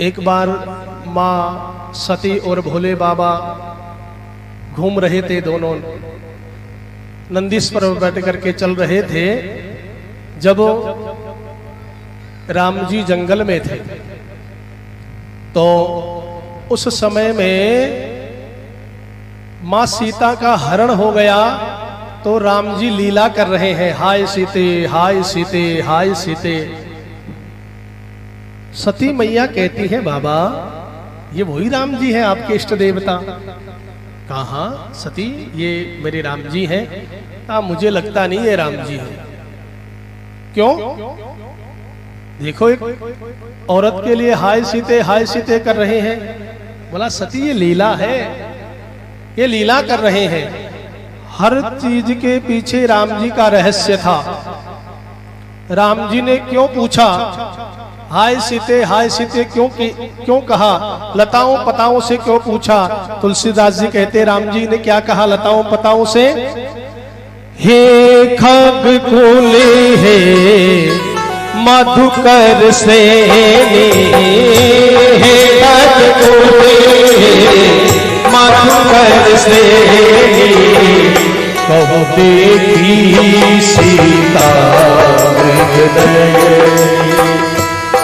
एक बार माँ सती और भोले बाबा घूम रहे थे, दोनों नंदीश्वर पर बैठ करके चल रहे थे। जब राम जी जंगल में थे तो उस समय में माँ सीता का हरण हो गया, तो राम जी लीला कर रहे हैं, हाय सीते हाय सीते हाय सीते। सती मैया कहती है बाबा ये वही राम जी हैं आपके इष्ट देवता। कहा सती ये मेरे राम जी हैं। कहा मुझे लगता नहीं ये राम जी हैं। क्यों? देखो एक औरत के लिए हाय सीते कर रहे हैं। बोला सती ये लीला है, ये लीला कर रहे हैं। हर चीज के पीछे राम जी का रहस्य था। राम जी ने क्यों पूछा हाय सीते क्यों कहा? लताओं पताओं से क्यों पूछा? तुलसीदास जी कहते राम जी ने क्या कहा लताओं पताओं से? हे खग कुले हे मधुकर सेनी, हे खग कुले मधुकर सेनी, कहो देखी सीता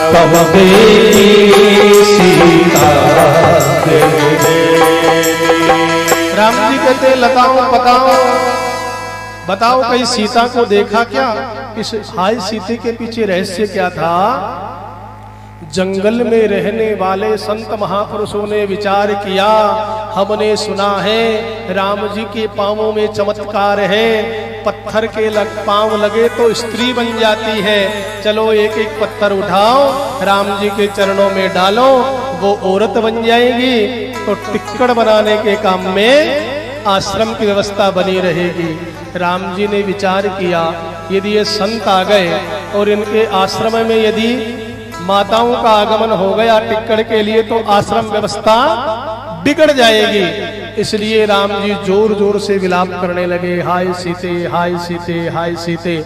कहो देखी सीता। राम जी कहते लताओं बताओ कहीं सीता को देखा क्या? इस हाय सीते के पीछे रहस्य क्या था? जंगल में रहने वाले संत महापुरुषों ने विचार किया, हमने सुना है राम जी के पांवों में चमत्कार है, पत्थर के पांव लगे तो स्त्री बन जाती है। चलो एक एक पत्थर उठाओ, राम जी के चरणों में डालो, वो औरत बन जाएगी, तो टिक्कड़ बनाने के काम में आश्रम की व्यवस्था बनी रहेगी। राम जी ने विचार किया यदि ये संत आ गए और इनके आश्रम में यदि माताओं का आगमन हो गया टिक्कड़ के लिए, तो आश्रम व्यवस्था बिगड़ जाएगी। इसलिए राम जी जोर जोर से विलाप करने लगे, हाय सीते हाय सीते हाय सीते।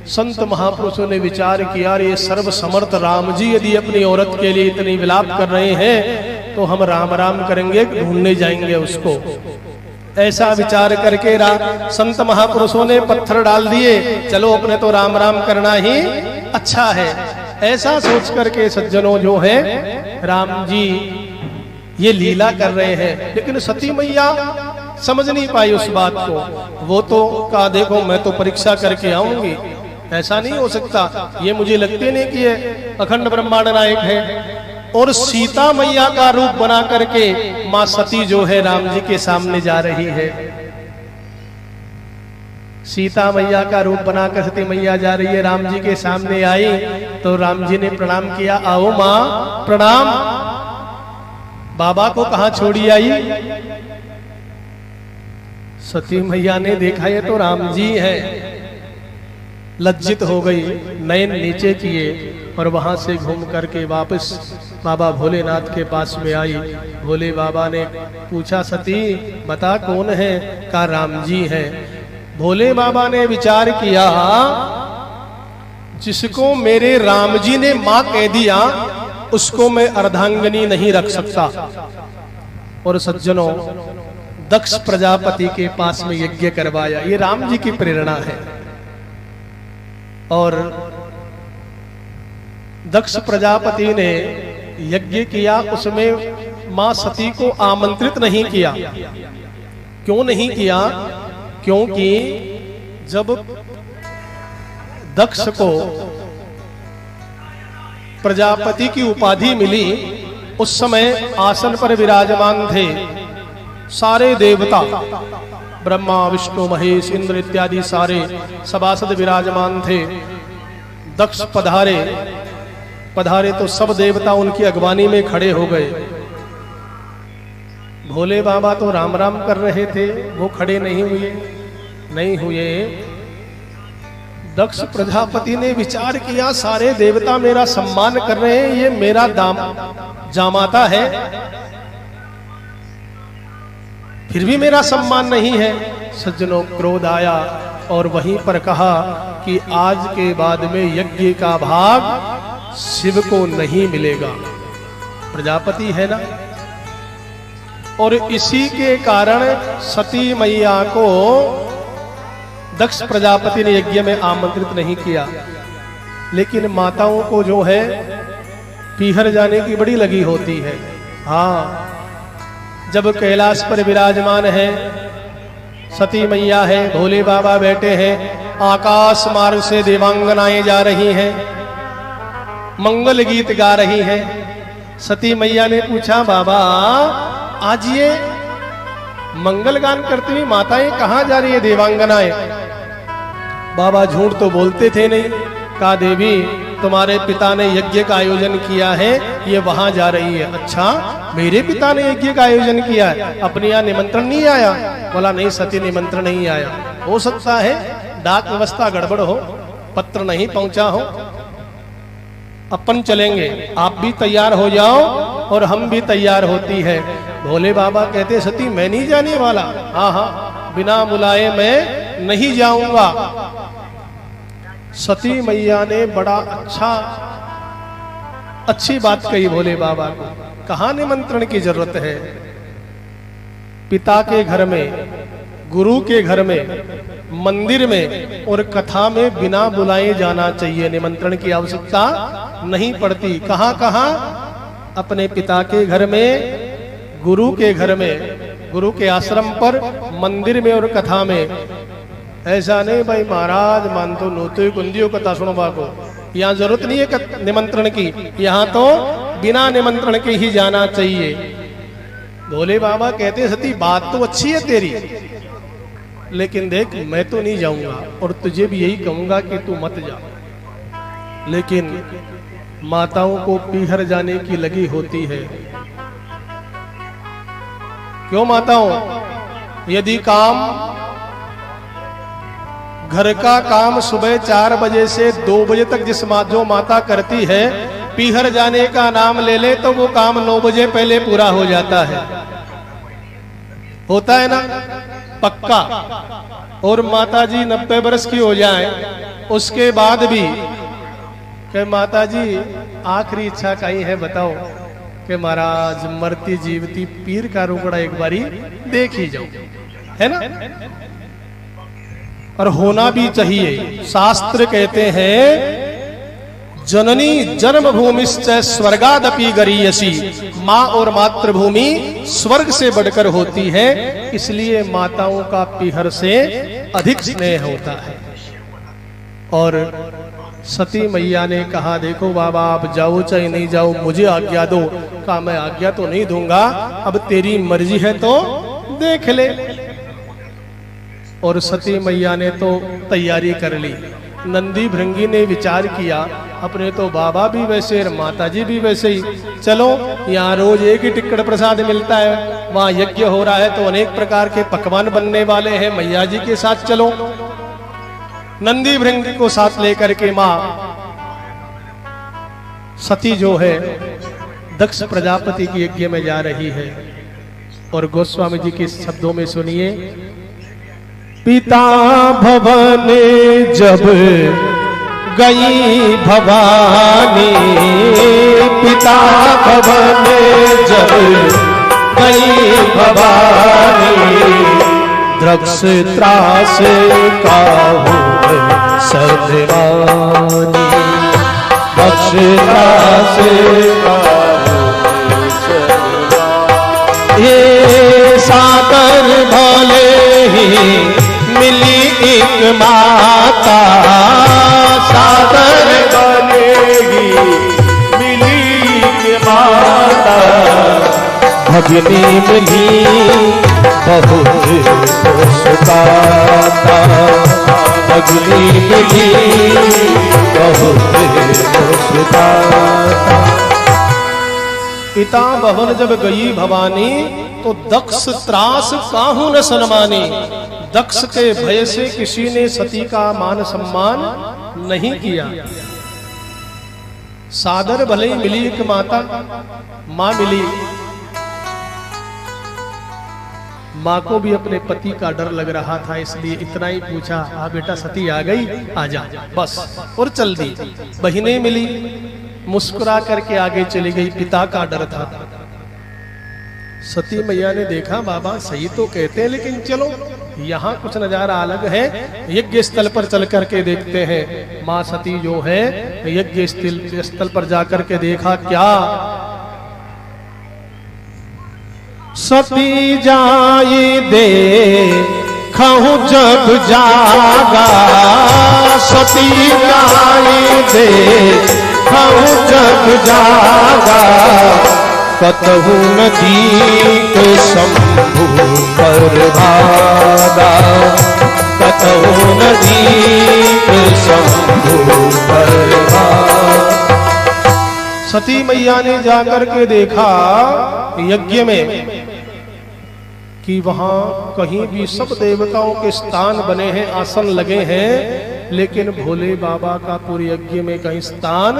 संत महापुरुषों ने विचार किया ये सर्व समर्थ राम जी यदि अपनी औरत के लिए इतनी विलाप कर रहे हैं तो हम राम राम करेंगे, ढूंढने जाएंगे उसको। ऐसा विचार करके संत महापुरुषों ने पत्थर डाल दिए, चलो अपने तो राम राम करना ही अच्छा है। ऐसा सोच करके सज्जनों जो है राम जी ये लीला कर रहे हैं, लेकिन सती मैया समझ नहीं पाई उस बात को। वो तो कहा देखो मैं तो परीक्षा करके आऊंगी, ऐसा नहीं हो सकता, ये मुझे लगते नहीं कि ये अखंड ब्रह्मांड नायक है। और सीता मैया का रूप बना करके मां सती जो है राम जी के सामने जा रही है। सीता मैया का रूप बनाकर सती मैया जा रही है, राम जी के सामने आई तो राम जी ने प्रणाम किया, आओ मां प्रणाम। बाबा को कहां छोड़ी आई? सती मैया ने देखा ये तो राम जी है, लज्जित हो गई, नयन नीचे किए और वहां से घूम करके वापस बाबा भोलेनाथ के पास में आई। भोले बाबा ने पूछा सती बता कौन है? कहा राम जी है। भोले बाबा ने विचार किया जिसको मेरे राम जी ने मां कह दिया उसको मैं अर्धांगिनी नहीं रख सकता। और सज्जनों दक्ष प्रजापति के पास में यज्ञ करवाया, ये राम जी की प्रेरणा है। और दक्ष प्रजापति ने यज्ञ किया, उसमें मां सती को आमंत्रित नहीं किया। क्यों नहीं किया? क्योंकि जब दक्ष को प्रजापति की उपाधि मिली उस समय आसन पर विराजमान थे सारे देवता, ब्रह्मा विष्णु महेश इंद्र इत्यादि सारे सभासद विराजमान थे। दक्ष पधारे तो सब देवता उनकी अगवानी में खड़े हो गए। भोले बाबा तो राम राम कर रहे थे, वो खड़े नहीं हुए। दक्ष प्रजापति ने विचार किया सारे देवता मेरा सम्मान कर रहे हैं, ये मेरा जामाता है, फिर भी मेरा सम्मान नहीं है। सज्जनों क्रोध आया और वहीं पर कहा कि आज के बाद में यज्ञ का भाग शिव को नहीं मिलेगा। प्रजापति है ना। और इसी के कारण सती मैया को दक्ष प्रजापति ने यज्ञ में आमंत्रित नहीं किया। लेकिन माताओं को जो है पीहर जाने की बड़ी लगी होती है। हाँ, जब कैलाश पर विराजमान है, सती मैया है, भोले बाबा बैठे हैं, आकाश मार्ग से देवांगनाएं जा रही हैं, मंगल गीत गा रही हैं। सती मैया ने पूछा, बाबा आज ये मंगल गान करती हुई माताएं कहां जा रही है देवांगनाएं? बाबा झूठ तो बोलते थे नहीं। कहा, देवी तुम्हारे पिता ने यज्ञ का आयोजन किया है, ये वहां जा रही है। अच्छा, मेरे पिता ने यज्ञ का आयोजन किया है, अपने यहाँ निमंत्रण नहीं आया? बोला, नहीं सती, निमंत्रण नहीं आया। हो सकता है डाक व्यवस्था गड़बड़ हो, पत्र नहीं पहुंचा हो। अपन चलेंगे, आप भी तैयार हो जाओ और हम भी तैयार होती है। भोले बाबा कहते, सती मैं नहीं जाने वाला। हाँ हाँ, बिना बुलाए मैं नहीं जाऊंगा। सती मैया ने बड़ा अच्छी बात कही भोले बाबा को। कहाँ निमंत्रण की जरूरत है? पिता के घर में, गुरु के घर में, मंदिर में और कथा में बिना बुलाए जाना चाहिए। निमंत्रण की आवश्यकता नहीं पड़ती। कहाँ कहाँ? अपने पिता के घर में, गुरु के घर में, गुरु के आश्रम पर, मंदिर में और कथा में। ऐसा नहीं भाई महाराज मान तो नोते कुंदियों कथा सुनवा को, यहाँ जरूरत नहीं है निमंत्रण की, यहाँ तो बिना निमंत्रण के ही जाना चाहिए। भोले बाबा कहते, सती बात तो अच्छी है तेरी, लेकिन देख मैं तो नहीं जाऊंगा और तुझे भी यही कहूंगा कि तू मत जा। लेकिन माताओं को पीहर जाने की लगी होती है। क्यों माताओं? यदि काम, घर का काम सुबह 4 बजे से 2 बजे तक जो माता करती है, पीहर जाने का नाम ले ले तो वो काम 9 बजे पहले पूरा हो जाता है। होता है ना पक्का। और माता जी 90 वर्ष की हो जाए उसके बाद भी कि माता जी आखिरी इच्छा कहीं है बताओ? कि महाराज मरती जीवती पीर का रोकड़ा एक बारी देख ही जाओ, है ना। और होना भी चाहिए। शास्त्र कहते हैं, जननी जन्मभूमिश्च स्वर्गादपि गरीयसी, माँ और मातृभूमि स्वर्ग से बढ़कर होती है। इसलिए माताओं का पीहर से अधिक स्नेह होता है। और सती मैया ने कहा, देखो बाबा आप जाओ चाहे नहीं जाओ, मुझे आज्ञा दो। कहा, मैं आज्ञा तो नहीं दूंगा, अब तेरी मर्जी है तो देख ले। और सती मैया ने तो तैयारी कर ली। नंदी भृंगी ने विचार किया, अपने तो बाबा भी वैसे और माता जी भी वैसे ही, चलो यहाँ रोज एक ही टिक्कड़ प्रसाद मिलता है, वहाँ यज्ञ हो रहा है तो अनेक प्रकार के पकवान बनने वाले हैं, मैया जी के साथ चलो। नंदी भृंगी को साथ लेकर के माँ सती जो है दक्ष प्रजापति की यज्ञ में जा रही है। और गोस्वामी जी के शब्दों में सुनिए, पिता भवन जब गई भवानी, पिता भवन जब गई भवानी, द्रक्ष त्रास काहू सदवानी, द्रक्ष त्रास काहू सदवानी। ये सागर भले ही मिली एक माता, सागर बनेगी मिली एक माता, भगनी मिली बहुत सुखाता, भगनी मिली बहुत सुखाता। पिता भवन जब गई भवानी, तो दक्ष त्रास काहू न सन्मानी। दक्ष के भय से किसी ने सती का मान सम्मान नहीं किया। सादर भले ही मिली एक माता, मां मिली। मां को भी अपने पति का डर लग रहा था, इसलिए इतना ही पूछा, आ बेटा सती आ गई, आजा बस, और चल दी। बहिनें मिली, मुस्कुरा करके आगे चली गई, पिता का डर था। सती मैया ने देखा बाबा सही तो कहते हैं, लेकिन चलो यहाँ कुछ नजारा अलग है, यज्ञ स्थल पर चल करके देखते हैं। माँ सती जो है यज्ञ स्थल पर जाकर के देखा, क्या सती जाई दे खहु जग जागा, सती जाई दे खहु जग जागा, कतहु नदीक शंभु पर भागा, कतहु नदीक शंभु पर भागा। सती मैया ने जाकर के देखा यज्ञ में कि वहां कहीं भी सब देवताओं के स्थान बने हैं, आसन लगे हैं, लेकिन भोले बाबा का पूरे यज्ञ में कहीं स्थान।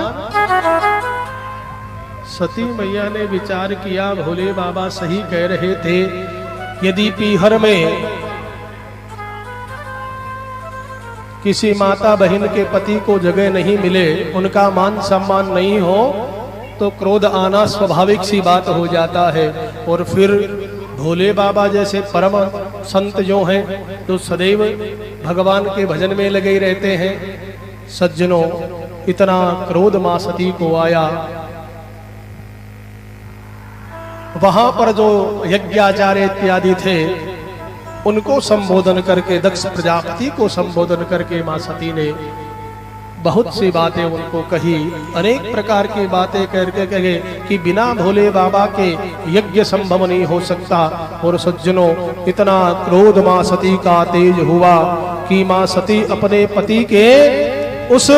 सती मैया ने विचार किया, भोले बाबा सही कह रहे थे, यदि पीहर में किसी माता बहन के पति को जगह नहीं मिले, उनका मान सम्मान नहीं हो, तो क्रोध आना स्वाभाविक सी बात हो जाता है। और फिर भोले बाबा जैसे परम संत जो हैं, तो सदैव भगवान के भजन में लगे रहते हैं। सज्जनों, इतना क्रोध मां सती को आया। वहां पर जो यज्ञाचार्य इत्यादि थे, उनको संबोधन करके, दक्ष प्रजापति को संबोधन करके मां सती ने बहुत सी बातें उनको कही, अनेक प्रकार की बातें करके कहे कि बिना भोले बाबा के यज्ञ संभव नहीं हो सकता। और सज्जनों, इतना क्रोध मां सती का तेज हुआ कि मां सती अपने पति के उस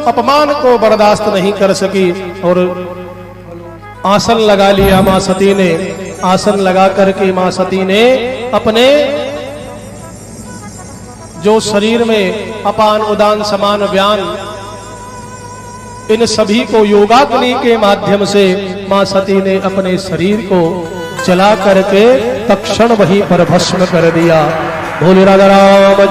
अपमान को बर्दाश्त नहीं कर सकी और आसन लगा लिया मां सती ने। आसन लगा करके मां सती ने अपने जो शरीर में अपान उदान समान व्यान, इन सभी को योगाग्नि के माध्यम से मां सती ने अपने शरीर को जला करके तत्क्षण वहीं पर भस्म कर दिया। भोले राजा राम